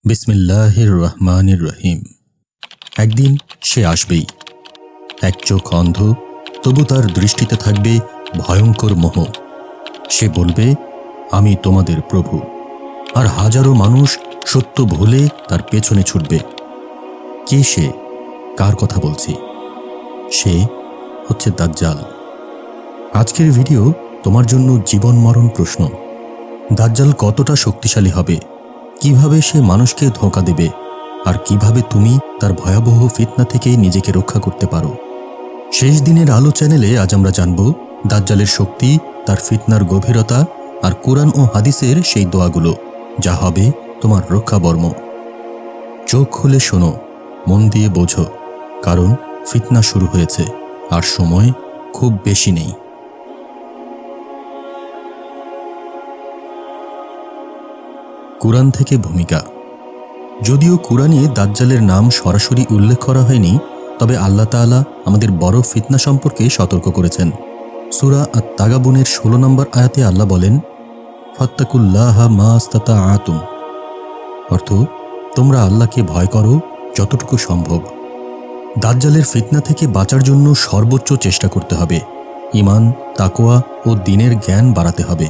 বিসমিল্লাহির রহমানির রহিম। একদিন সে আসবেই। এক চোখ অন্ধ, তবু তার দৃষ্টিতে থাকবে ভয়ঙ্কর মোহ। সে বলবে, আমি তোমাদের প্রভু। আর হাজারো মানুষ সত্য ভুলে তার পেছনে ছুটবে। কে সে? কার কথা বলছি? সে হচ্ছে দাজ্জাল। আজকের ভিডিও তোমার জন্য জীবন মরণ প্রশ্ন। দাজ্জাল কতটা শক্তিশালী হবে, কিভাবে সে মানুষকে ধোঁকা দেবে, আর কিভাবে তুমি তার ভয়াবহ ফিতনা থেকে নিজেকে রক্ষা করতে পারো। শেষ দিনের আলো চ্যানেলে আজ আমরা জানব দাজ্জালের শক্তি, তার ফিতনার গভীরতা, আর কোরআন ও হাদিসের সেই দোয়াগুলো, যা হবে তোমার রক্ষাবর্ম। চোখ খুলে শোনো, মন দিয়ে বোঝো, কারণ ফিতনা শুরু হয়েছে আর সময় খুব বেশি নেই। কুরআন থেকে ভূমিকা। যদিও কুরআনে দাজ্জালের নাম সরাসরি উল্লেখ করা হয়নি, তবে আল্লাহ তাআলা আমাদের বড় ফিতনা সম্পর্কে সতর্ক করেছেন। সূরা আত-তাগাবুনের 16 নম্বর আয়াতে আল্লাহ বলেন, ফাত্তাকুল্লাহা মাস্তাতাআতুম, অর্থ তোমরা আল্লাহকে ভয় করো যতটুকু সম্ভব। দাজ্জালের ফিতনা থেকে বাঁচার জন্য সর্বোচ্চ চেষ্টা করতে হবে। ঈমান, তাকওয়া ও দ্বীনের জ্ঞান বাড়াতে হবে।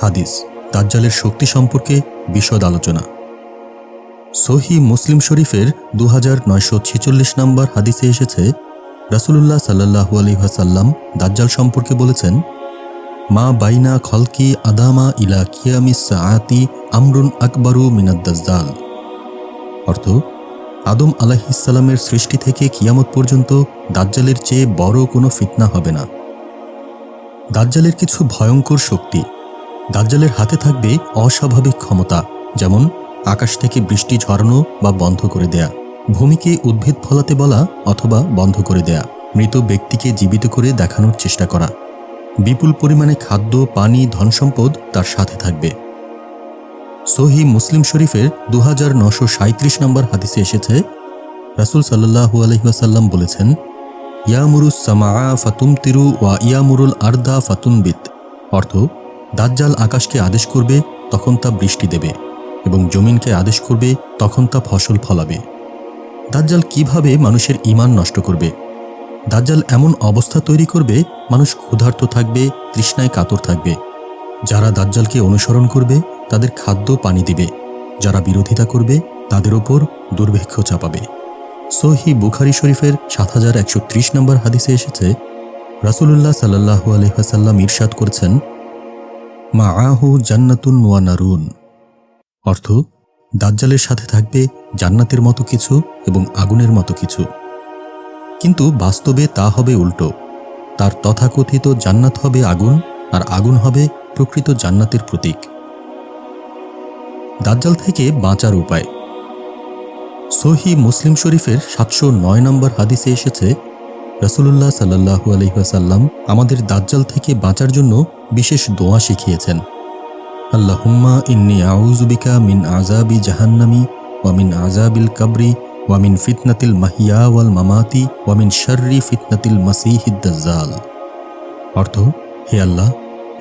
হাদিস, দাজ্জালের শক্তি সম্পর্কে বিশদ আলোচনা। সহিহ মুসলিম শরীফের 2946 নম্বর হাদিসে এসেছে, রাসূলুল্লাহ সাল্লাল্লাহু আলাইহি ওয়াসাল্লাম দাজ্জাল সম্পর্কে বলেছেন, মা বাইনা খলকি আদামা ইলা কিয়ামিস সাআতি আমরুন আকবারু মিনাদ দাজ্জাল, অর্থ আদম আলাইহিস সালামের সৃষ্টি থেকে কিয়ামত পর্যন্ত দাজ্জালের চেয়ে বড় কোনো ফিতনা হবে না। দাজ্জালের কিছু ভয়ঙ্কর শক্তি। দাজ্জালের হাতে থাকবে অস্বাভাবিক ক্ষমতা, যেমন আকাশ থেকে বৃষ্টি ঝরানো বা বন্ধ করে দেয়া, ভূমিকে উদ্ভিদ ফলাতে বলা অথবা বন্ধ করে দেয়া, মৃত ব্যক্তিকে জীবিত করে দেখানোর চেষ্টা করা। বিপুল পরিমাণে খাদ্য, পানি, ধনসম্পদ তার সাথে থাকবে। সহিহ মুসলিম শরীফের 2937 নম্বর হাদিসে এসেছে, রাসূল সাল্লাল্লাহু আলাইহি ওয়াসাল্লাম বলেছেন, ইয়ামুরুস সামাআ ফাতুমতিরু ওয়া ইয়ামুরুল আরদা ফাতুনবিত, অর্থ দাজ্জাল আকাশকে আদেশ করবে, তখন তা বৃষ্টি দেবে, এবং জমিনকে আদেশ করবে, তখন তা ফসল ফলাবে। দাজ্জাল কিভাবে মানুষের ঈমান নষ্ট করবে? দাজ্জাল এমন অবস্থা তৈরি করবে, মানুষ ক্ষুধার্ত থাকবে, তৃষ্ণায় কাতর থাকবে। যারা দাজ্জালকে অনুসরণ করবে তাদের খাদ্য পানি দিবে, যারা বিরোধিতা করবে তাদের ওপর দুর্ভিক্ষ চাপাবে। সহিহ বুখারী শরীফের 7130 নম্বর হাদিসে এসেছে, রাসূলুল্লাহ সাল্লাল্লাহু আলাইহি ওয়াসাল্লাম ইরশাদ করেছেন, মাআহু জান্নাতুন ওয়া নারুন, অর্থ দাজ্জালের সাথে থাকবে জান্নাতের মতো কিছু এবং আগুনের মতো কিছু। কিন্তু বাস্তবে তা হবে উল্টো। তার তথাকথিত জান্নাত হবে আগুন, আর আগুন হবে প্রকৃত জান্নাতের প্রতীক। দাজ্জাল থেকে বাঁচার উপায়। সহিহ মুসলিম শরীফের 709 নম্বর হাদিসে এসেছে, রাসূলুল্লাহ সাল্লাল্লাহু আলাইহি ওয়াসাল্লাম আমাদের দাজ্জাল থেকে বাঁচার জন্য বিশেষ দোয়া শিখিয়েছেন। আল্লাহুম্মা ইন্নী আউযু বিকা মিন আযাবি জাহান্নামি ওয়া মিন আযাবিল কবরি ওয়া মিন ফিতনাতিল মাহইয়া ওয়াল মামাতি ওয়া মিন শাররি ফিতনাতিল মাসীহিদ দাজ্জাল, অর্থ হে আল্লাহ,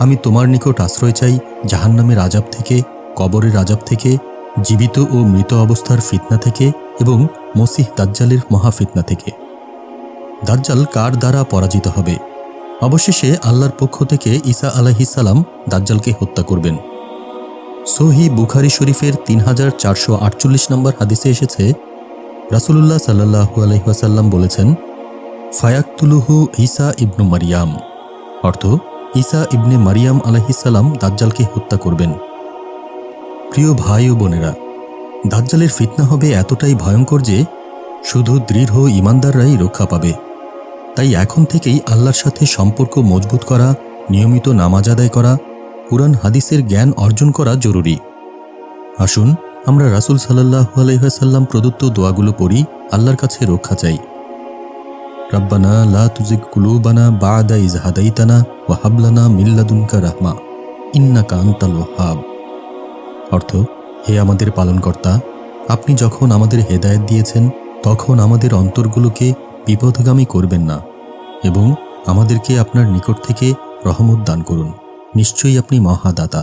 আমি তোমার নিকট আশ্রয় চাই জাহান্নামের আযাব থেকে, কবরের আযাব থেকে, জীবিত ও মৃত অবস্থার ফিতনা থেকে এবং মসীহ দাজ্জালের মহাফিতনা থেকে। দাজ্জাল কার দ্বারা পরাজিত হবে? অবশেষে আল্লাহর পক্ষ থেকে ঈসা আলাইহিস সালাম দাজ্জালকে হত্যা করবেন। সহিহ বুখারী শরীফের 3448 নম্বর হাদিসে এসেছে, রাসূলুল্লাহ সাল্লাল্লাহু আলাইহি ওয়াসাল্লাম বলেছেন, ফায়াকতুলুহু ঈসা ইবনু মারিয়াম, অর্থ ঈসা ইবনে মারিয়াম আলাইহিস সালাম দাজ্জালকে হত্যা করবেন। প্রিয় ভাই ও বোনেরা, দাজ্জালের ফিতনা হবে এতটাই ভয়ঙ্কর যে শুধু দৃঢ় ঈমানদাররাই রক্ষা পাবে। তাই এখন থেকেই আল্লাহর সাথে সম্পর্ক মজবুত করা, নিয়মিত নামাজ আদায় করা, কুরআন হাদিসের জ্ঞান অর্জন করা জরুরি। আসুন আমরা রাসূল সাল্লাল্লাহু আলাইহি ওয়াসাল্লাম প্রদত্ত দোয়াগুলো পড়ি, আল্লাহর কাছে রক্ষা চাই। রব্বানা লা তুজিগ কুলুবানা বা'দা ইয হাদাইতানা ওয়া হাব লানা মিন লাদুনকা রাহমা ইন্নাকা আনতাল ওয়াহ্হাব, অর্থ হে আমাদের পালনকর্তা, আপনি যখন আমাদের হেদায়েত দিয়েছেন তখন আমাদের অন্তরগুলোকে বিপথগামী করবেন না, এবং আমাদেরকে আপনার নিকট থেকে রহমত দান করুন। নিশ্চয়ই আপনি মহাদাতা।